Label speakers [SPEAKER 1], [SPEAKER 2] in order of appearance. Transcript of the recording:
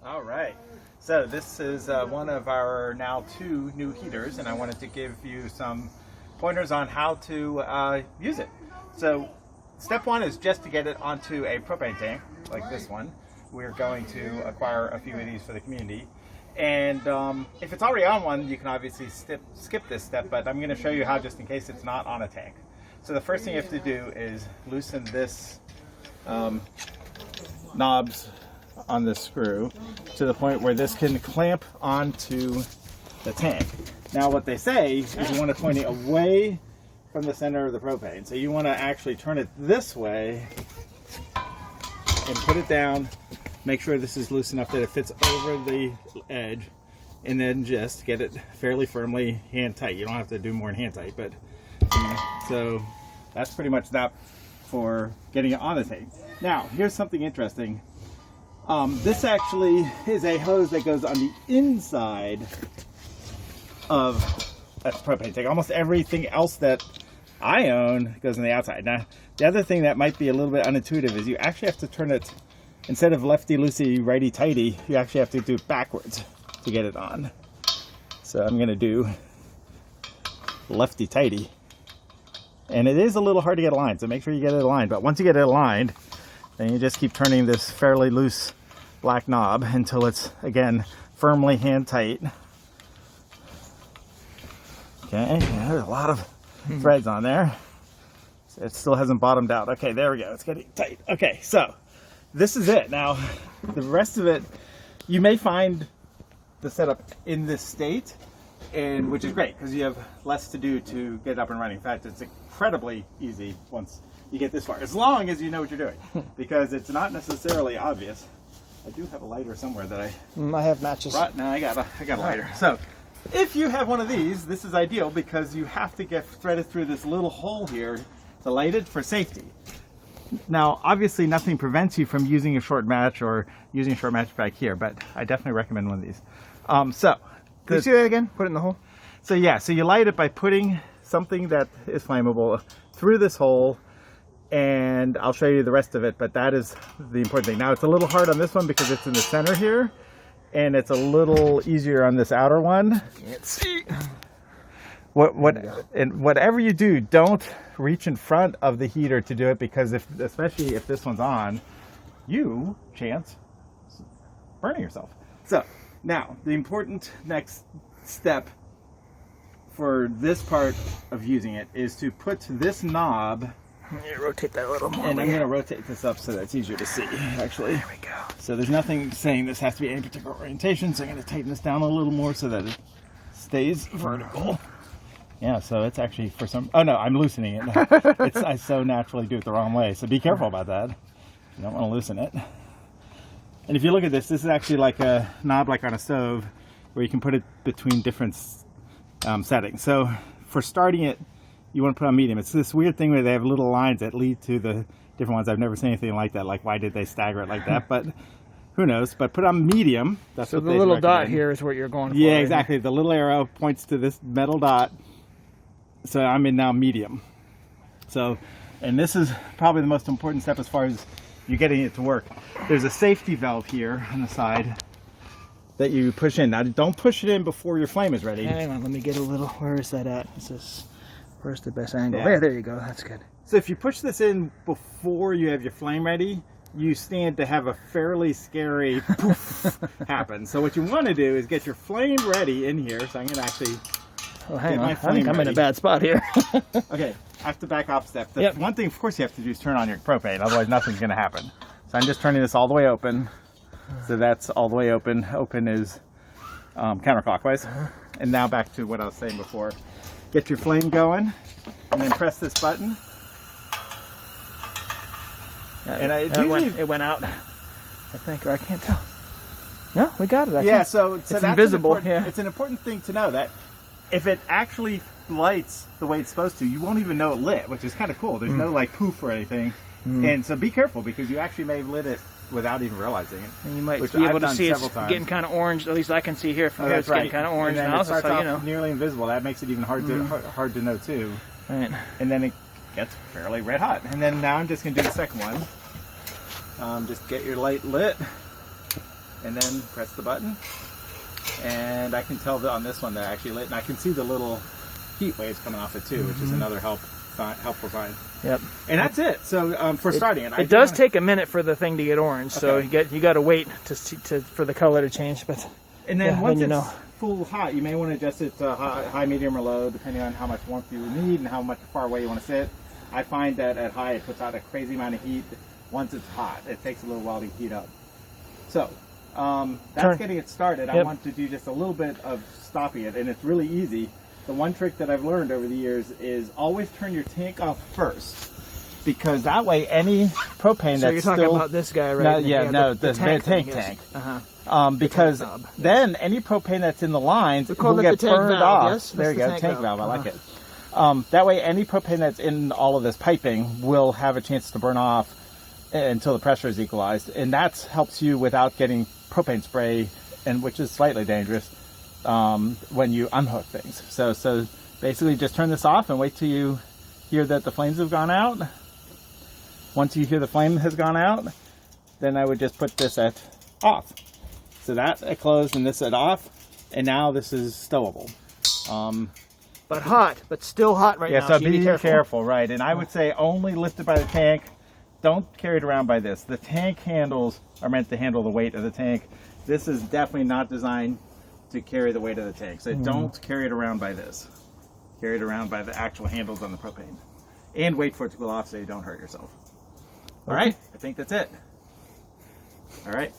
[SPEAKER 1] All right. So this is one of our now 2 new heaters, and I wanted to give you some pointers on how to use it. So step 1 is just to get it onto a propane tank like this one. We're going to acquire a few of these for the community. And if it's already on one, you can obviously skip this step, but I'm going to show you how just in case it's not on a tank. So the first thing you have to do is loosen this knobs on the screw to the point where this can clamp onto the tank. Now what they say is you want to point it away from the center of the propane. So you want to actually turn it this way and put it down. Make sure this is loose enough that it fits over the edge, and then just get it fairly firmly hand tight. You don't have to do more than hand tight, but so that's pretty much that for getting it on the tank. Now here's something interesting. This actually is a hose that goes on the inside of a propane tank. Almost everything else that I own goes on the outside. Now, the other thing that might be a little bit unintuitive is you actually have to turn it, instead of lefty-loosey, righty-tighty, you actually have to do it backwards to get it on. So I'm going to do lefty-tighty. And it is a little hard to get aligned, so make sure you get it aligned. But once you get it aligned, then you just keep turning this fairly loose black knob until it's, again, firmly hand tight. Okay, there's a lot of threads on there. It still hasn't bottomed out. Okay, there we go. It's getting tight. Okay, so this is it. Now, the rest of it, you may find the setup in this state, and which is great because you have less to do to get up and running. In fact, it's incredibly easy once you get this far, as long as you know what you're doing, because it's not necessarily obvious. I do have a lighter somewhere that
[SPEAKER 2] I have matches.
[SPEAKER 1] Brought. No, I got a lighter. So if you have one of these, this is ideal because you have to get threaded through this little hole here to light it for safety. Now, obviously, nothing prevents you from using a short match or using a short match back here, but I definitely recommend one of these. Can
[SPEAKER 2] you see that again? Put it in the hole.
[SPEAKER 1] So yeah, so you light it by putting something that is flammable through this hole, and I'll show you the rest of it, but that is the important thing. Now, it's a little hard on this one because it's in the center here, and it's a little easier on this outer one.
[SPEAKER 2] Can't see.
[SPEAKER 1] And whatever you do, don't reach in front of the heater to do it, because especially if this one's on, you chance burning yourself. So now the important next step for this part of using it is to put this knob.
[SPEAKER 2] Yeah, rotate that a little more.
[SPEAKER 1] And I'm going to rotate this up so that it's easier to see, actually.
[SPEAKER 2] There we go.
[SPEAKER 1] So there's nothing saying this has to be any particular orientation, so I'm going to tighten this down a little more so that it stays vertical. Yeah, so it's actually for some... Oh, no, I'm loosening it. I so naturally do it the wrong way, so be careful about that. You don't want to loosen it. And if you look at this, this is actually like a knob like on a stove where you can put it between different settings. So for starting it, you want to put on medium. It's this weird thing where they have little lines that lead to the different ones. I've never seen anything like that. Like, why did they stagger it like that? But who knows? But put on medium. That's
[SPEAKER 2] so
[SPEAKER 1] what
[SPEAKER 2] the little dot here is what you're going for.
[SPEAKER 1] Yeah, exactly. The little arrow points to this metal dot. So I'm in now medium. So, and this is probably the most important step as far as you getting it to work. There's a safety valve here on the side that you push in. Now, don't push it in before your flame is ready.
[SPEAKER 2] Hang on, let me get a little. Where is that at? This is. Where's the best angle? Yeah. There you go. That's good.
[SPEAKER 1] So if you push this in before you have your flame ready, you stand to have a fairly scary poof happen. So what you want to do is get your flame ready in here. So I'm going to actually
[SPEAKER 2] hang on. I think I'm in a bad spot here.
[SPEAKER 1] Okay, I have to back off a step. The one thing, of course, you have to do is turn on your propane. Otherwise, nothing's going to happen. So I'm just turning this all the way open. So that's all the way open. Open is counterclockwise. And now back to what I was saying before. Get your flame going, and then press this button.
[SPEAKER 2] And it went out, I think, or I can't tell. No, we got it.
[SPEAKER 1] Yeah, so
[SPEAKER 2] it's invisible.
[SPEAKER 1] It's an important thing to know that if it actually lights the way it's supposed to, you won't even know it lit, which is kind of cool. There's no like poof or anything. And so be careful, because you actually may have lit it without even realizing it.
[SPEAKER 2] And you might be able to see it's getting kind of orange. At least I can see here from here. It's getting kind of orange now.
[SPEAKER 1] It starts off nearly invisible. That makes it even hard to know too.
[SPEAKER 2] Right.
[SPEAKER 1] And then it gets fairly red hot. And then now I'm just going to do the second one. Just get your light lit. and then press the button. And I can tell that on this one that actually lit, and I can see the little heat waves coming off it too, which is another helpful sign.
[SPEAKER 2] Yep.
[SPEAKER 1] And that's it. So for starting,
[SPEAKER 2] it does take a minute for the thing to get orange, so you got to wait for the color to change. But
[SPEAKER 1] and then once
[SPEAKER 2] you
[SPEAKER 1] it's full hot, you may want to adjust it to high, medium, or low, depending on how much warmth you need and how much far away you want to sit. I find that at high, it puts out a crazy amount of heat. Once it's hot, it takes a little while to heat up. So that's getting it started. I want to do just a little bit of stopping it, and it's really easy. The one trick that I've learned over the years is always turn your tank off first, because that way any propane
[SPEAKER 2] so you're talking about this guy, right?
[SPEAKER 1] The tank. Because then any propane that's in the lines will get burned off.
[SPEAKER 2] Yes?
[SPEAKER 1] There you go, tank valve. I like it. That way any propane that's in all of this piping will have a chance to burn off until the pressure is equalized, and that helps you without getting propane spray, and which is slightly dangerous when you unhook things. So basically just turn this off and wait till you hear that the flames have gone out. Once you hear the flame has gone out, then I would just put this at off. So that's at closed and this at off, and now this is stowable.
[SPEAKER 2] But hot, but still hot right now.
[SPEAKER 1] Yeah, so be careful, right? And I would say only lift it by the tank. Don't carry it around by this. The tank handles are meant to handle the weight of the tank. This is definitely not designed to carry the weight of the tank. So don't carry it around by this. Carry it around by the actual handles on the propane. And wait for it to cool off so you don't hurt yourself. All right, I think that's it. All right.